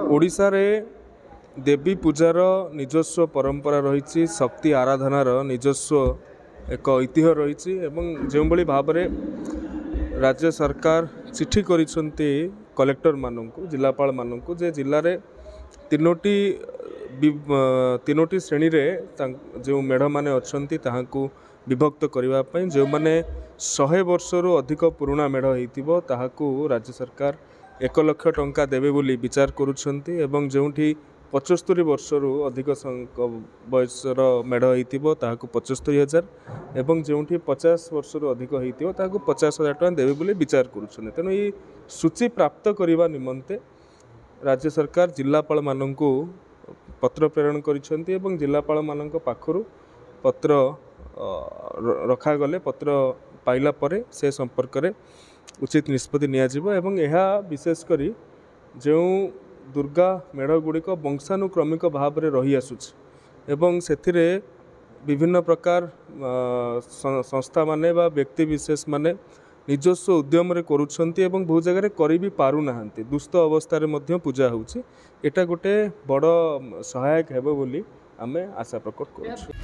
ओडिशा रे देवी पूजार निजस्व परंपरा रही, शक्ति आराधनार निजस्व एक ऐतिह्य रही एवं जो भाव में राज्य सरकार चिठी करिसेंती कलेक्टर मानू जिलापाल मानू जे जिले में तीनोटी श्रेणी रे जो मेढ़ मैंने अच्छा विभक्त करने जो मैंने 100 वर्षर अधिक पुराणा मेढ़ होता राज्य सरकार 1 लाख टंका देवे बोली विचार करुछंती एवं जोठी 75 वर्षर अधिक बयसर मेढ़ होता 75,000 एवं जोठी 50 वर्षर अधिक होता 50,000 टका देवे बोली विचार करुछंती। तेणु ये सूची प्राप्त करने निमंते राज्य सरकार जिलापाल मानू पत्र प्रेरण करिसेंती एवं जिलापाल मानक पाखरु पत्र रखागले पत्र पाइला परे से संपर्क में उचित निष्पत्ति नियाजिबो एवं यह विशेषकर जो दुर्गा मेढ़ गुड़िक वंशानुक्रमिक भाव में रही आसुछि एवं सेथिरे विभिन्न प्रकार संस्था माने बा व्यक्ति विशेष माने निजस्व उद्यम रे करुछंती एवं बहु जगह करि भी पारु नाहंती दुस्त अवस्था रे मध्य पूजा होउछि। एटा गोटे बड़ सहायक हेबो बोली आमे आशा प्रकट करूछु।